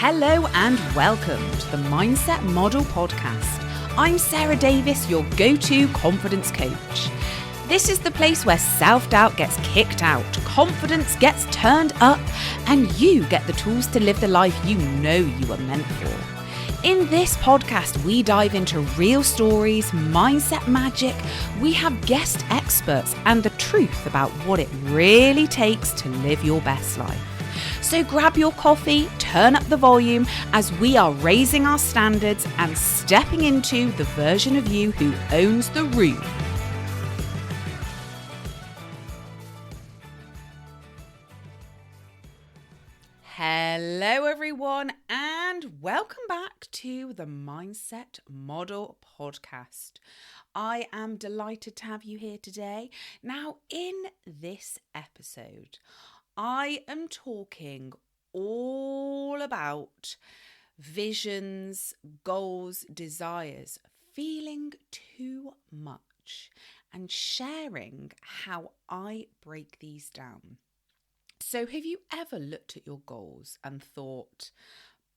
Hello and welcome to the Mindset Model Podcast. I'm Sarah Davis, your go-to confidence coach. This is the place where self-doubt gets kicked out, confidence gets turned up, and you get the tools to live the life you know you are meant for. In this podcast, we dive into real stories, mindset magic, we have guest experts, and the truth about what it really takes to live your best life. So grab your coffee, turn up the volume as we are raising our standards and stepping into the version of you who owns the room. Hello everyone and welcome back to the Mindset Model Podcast. I am delighted to have you here today. Now in this episode, I am talking all about visions, goals, desires, feeling too much, and sharing how I break these down. So have you ever looked at your goals and thought,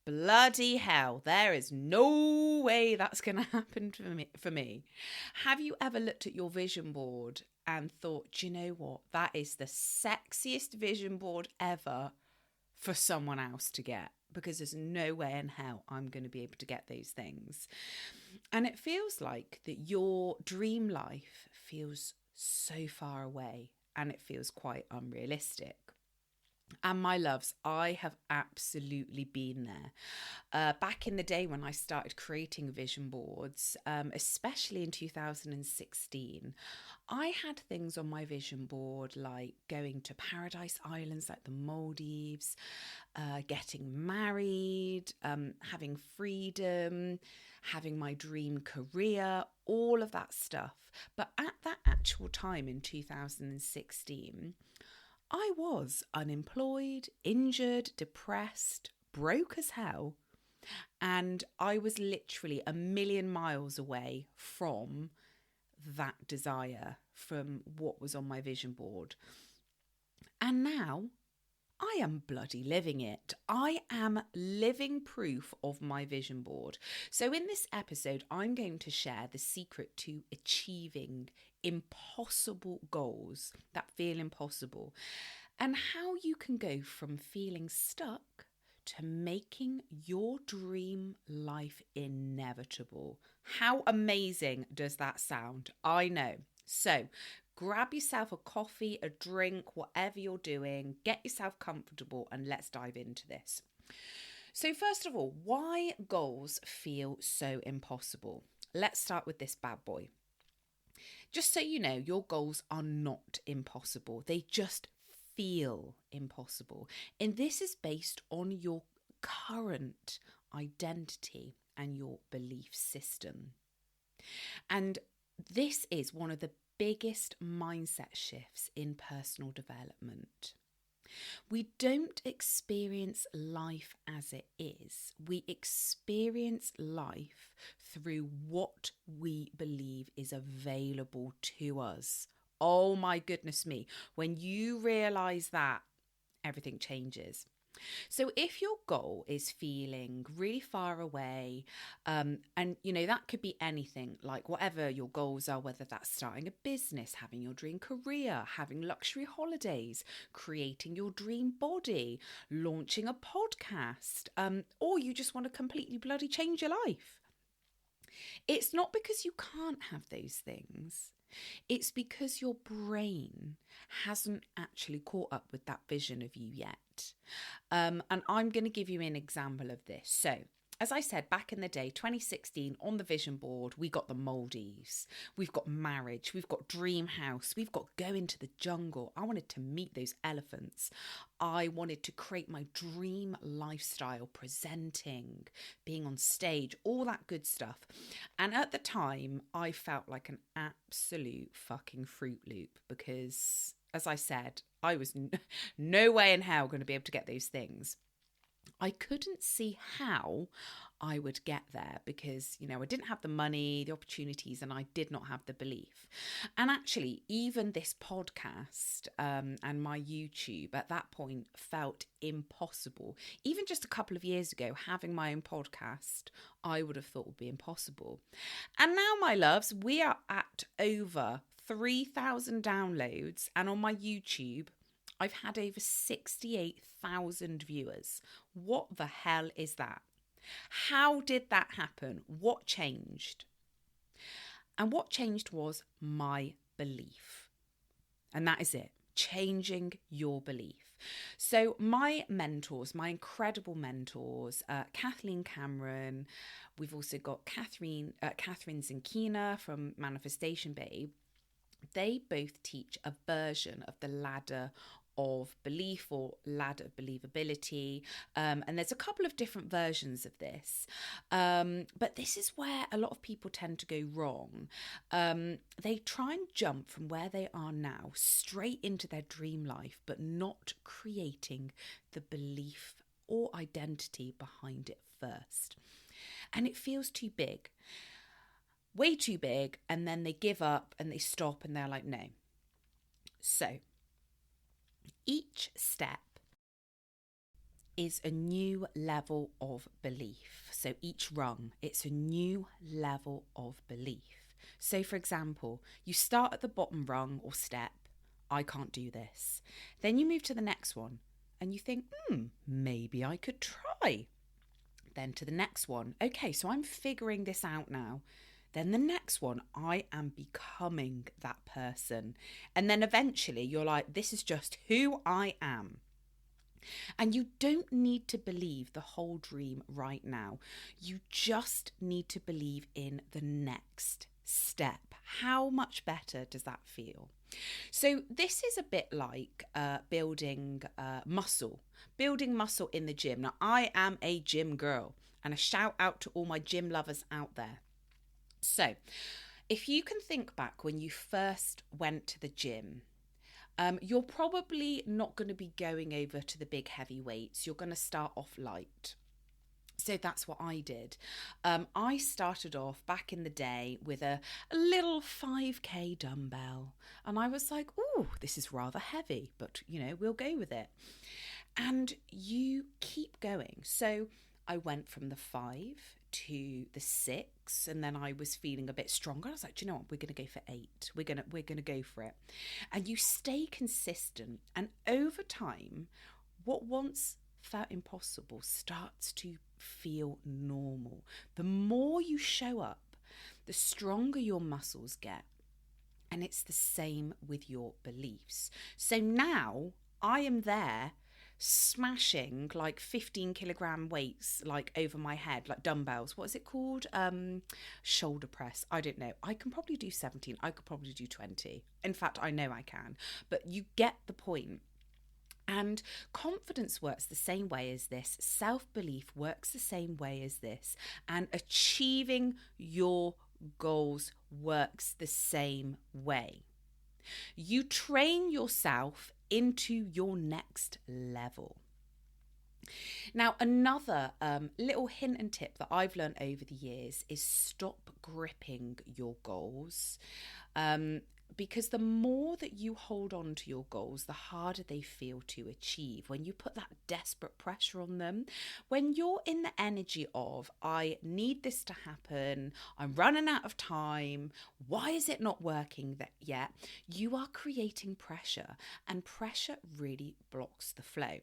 bloody hell, there is no way that's going to happen for me? Have you ever looked at your vision board and thought, do you know what, that is the sexiest vision board ever for someone else to get, because there's no way in hell I'm going to be able to get those things? And it feels like that your dream life feels so far away and it feels quite unrealistic. And my loves, I have absolutely been there. Back in the day when I started creating vision boards, especially in 2016, I had things on my vision board like going to paradise islands like the Maldives, getting married, having freedom, having my dream career, all of that stuff. But at that actual time in 2016, I was unemployed, injured, depressed, broke as hell, and I was literally a million miles away from that desire, from what was on my vision board. And now I am bloody living it. I am living proof of my vision board. So in this episode, I'm going to share the secret to achieving impossible goals that feel impossible, and how you can go from feeling stuck to making your dream life inevitable. How amazing does that sound? I know. So grab yourself a coffee, a drink, whatever you're doing, get yourself comfortable, and let's dive into this. So first of all, why goals feel so impossible? Let's start with this bad boy. Just so you know, your goals are not impossible. They just feel impossible. And this is based on your current identity and your belief system. And this is one of the biggest mindset shifts in personal development. We don't experience life as it is. We experience life through what we believe is available to us. Oh my goodness me. When you realize that, everything changes. So if your goal is feeling really far away, and that could be anything, like whatever your goals are, whether that's starting a business, having your dream career, having luxury holidays, creating your dream body, launching a podcast, or you just want to completely bloody change your life. It's not because you can't have those things. It's because your brain hasn't actually caught up with that vision of you yet. And I'm going to give you an example of this. So, as I said, back in the day, 2016, on the vision board, we got the Maldives, we've got marriage, we've got dream house, we've got go into the jungle. I wanted to meet those elephants. I wanted to create my dream lifestyle, presenting, being on stage, all that good stuff. And at the time, I felt like an absolute fucking Fruit Loop because, as I said, I was no way in hell going to be able to get those things. I couldn't see how I would get there because, I didn't have the money, the opportunities, and I did not have the belief. And actually, even this podcast and my YouTube at that point felt impossible. Even just a couple of years ago, having my own podcast, I would have thought would be impossible. And now, my loves, we are at over 3,000 downloads, and on my YouTube, I've had over 68,000 viewers. What the hell is that? How did that happen? What changed? And what changed was my belief. And that is it. Changing your belief. So my mentors, my incredible mentors, Kathleen Cameron, we've also got Catherine Zinkina from Manifestation Babe. They both teach a version of the ladder of belief or ladder of believability. And there's a couple of different versions of this. But this is where a lot of people tend to go wrong. They try and jump from where they are now straight into their dream life, but not creating the belief or identity behind it first. And it feels too big. Way too big, and then they give up and they stop and they're like, no. So each step is a new level of belief. So each rung, it's a new level of belief. So for example, you start at the bottom rung or step, I can't do this. Then you move to the next one and you think, maybe I could try. Then to the next one. Okay, so I'm figuring this out now. Then the next one, I am becoming that person. And then eventually you're like, this is just who I am. And you don't need to believe the whole dream right now. You just need to believe in the next step. How much better does that feel? So this is a bit like building muscle in the gym. Now, I am a gym girl, and a shout out to all my gym lovers out there. So if you can think back when you first went to the gym, you're probably not going to be going over to the big heavy weights. You're going to start off light. So that's what I did. I started off back in the day with a little 5k dumbbell. And I was like, ooh, this is rather heavy, but, we'll go with it. And you keep going. So I went from the 5 to the 6, and then I was feeling a bit stronger. I was like, do you know what? We're going to go for 8. We're going to go for it. And you stay consistent. And over time, what once felt impossible starts to feel normal. The more you show up, the stronger your muscles get. And it's the same with your beliefs. So now I am there smashing like 15 kilogram weights like over my head, like dumbbells. What is it called? Shoulder press. I don't know. I can probably do 17. I could probably do 20. In fact, I know I can. But you get the point. And confidence works the same way as this. Self-belief works the same way as this. And achieving your goals works the same way. You train yourself into your next level. Now, another little hint and tip that I've learned over the years is stop gripping your goals. Because the more that you hold on to your goals, the harder they feel to achieve. When you put that desperate pressure on them, when you're in the energy of, I need this to happen, I'm running out of time, why is it not working yet? You are creating pressure, and pressure really blocks the flow.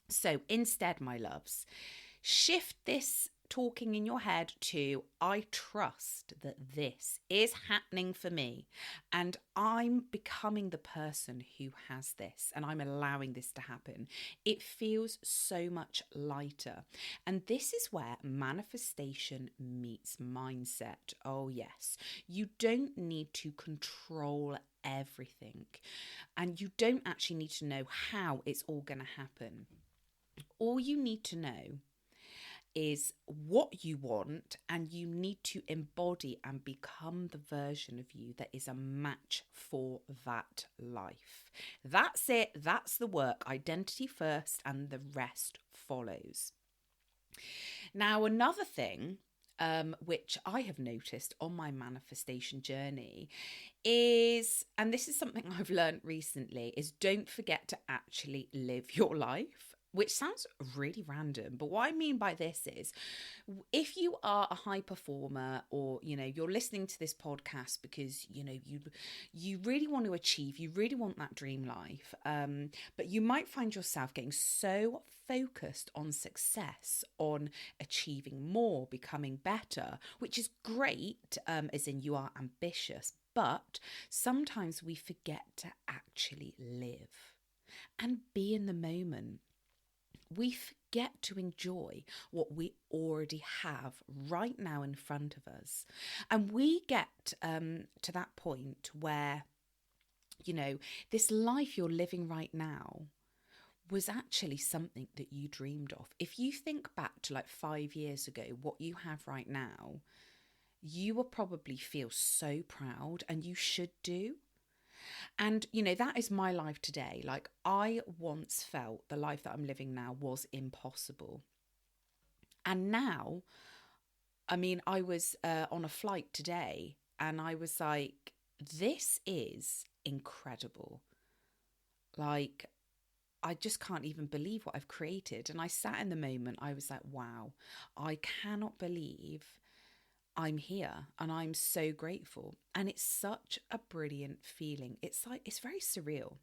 So instead, my loves, shift this talking in your head to, I trust that this is happening for me and I'm becoming the person who has this and I'm allowing this to happen. It feels so much lighter. And this is where manifestation meets mindset. Oh yes, you don't need to control everything and you don't actually need to know how it's all going to happen. All you need to know is what you want, and you need to embody and become the version of you that is a match for that life. That's it. That's the work. Identity first and the rest follows. Now, another thing which I have noticed on my manifestation journey is, and this is something I've learned recently, is don't forget to actually live your life, which sounds really random. But what I mean by this is, if you are a high performer, or, you know, you're listening to this podcast because, you know, you really want to achieve, you really want that dream life, but you might find yourself getting so focused on success, on achieving more, becoming better, which is great, as in you are ambitious, but sometimes we forget to actually live and be in the moment. We forget to enjoy what we already have right now in front of us. And we get to that point where, you know, this life you're living right now was actually something that you dreamed of. If you think back to like 5 years ago, what you have right now, you will probably feel so proud, and you should do. And, you know, that is my life today. Like, I once felt the life that I'm living now was impossible. And now, I mean, I was on a flight today and I was like, this is incredible. Like, I just can't even believe what I've created. And I sat in the moment, I was like, wow, I cannot believe I'm here, and I'm so grateful. And it's such a brilliant feeling. It's like, it's very surreal.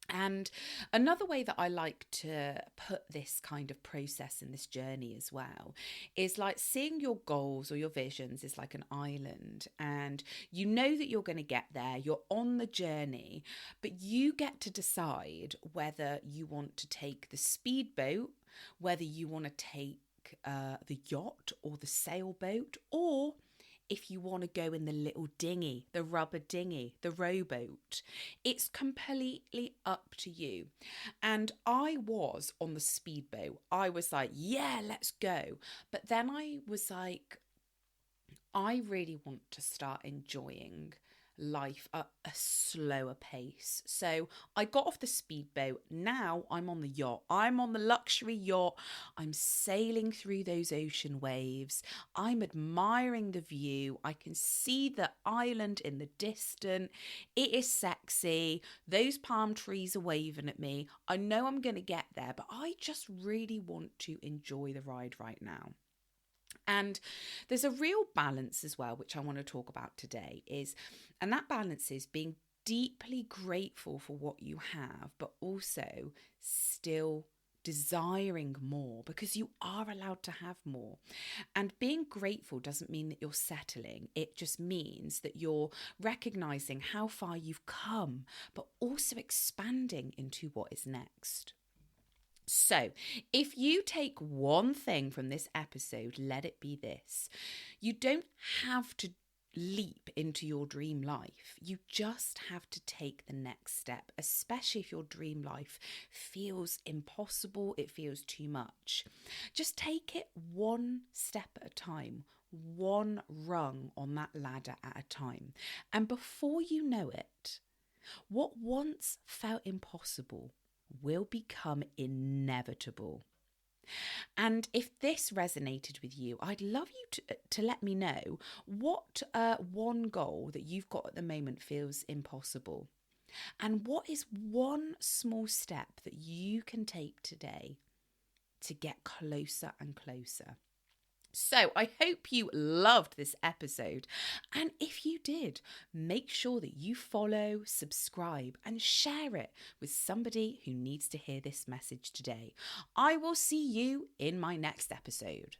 And another way that I like to put this kind of process in this journey as well is like seeing your goals or your visions is like an island, and you know that you're going to get there, you're on the journey, but you get to decide whether you want to take the speedboat, whether you want to take the yacht or the sailboat, or if you want to go in the little dinghy, the rubber dinghy, the rowboat. It's completely up to you. And I was on the speedboat. I was like, yeah, let's go. But then I was like, I really want to start enjoying life at a slower pace. So I got off the speedboat. Now I'm on the yacht. I'm on the luxury yacht. I'm sailing through those ocean waves. I'm admiring the view. I can see the island in the distance. It is sexy. Those palm trees are waving at me. I know I'm going to get there, but I just really want to enjoy the ride right now. And there's a real balance as well, which I want to talk about today, and that balance is being deeply grateful for what you have, but also still desiring more, because you are allowed to have more. And being grateful doesn't mean that you're settling. It just means that you're recognizing how far you've come, but also expanding into what is next. So, if you take one thing from this episode, let it be this. You don't have to leap into your dream life. You just have to take the next step, especially if your dream life feels impossible, it feels too much. Just take it one step at a time, one rung on that ladder at a time. And before you know it, what once felt impossible will become inevitable. And if this resonated with you, I'd love you to let me know what one goal that you've got at the moment feels impossible. And what is one small step that you can take today to get closer and closer? So I hope you loved this episode. And if you did, make sure that you follow, subscribe, and share it with somebody who needs to hear this message today. I will see you in my next episode.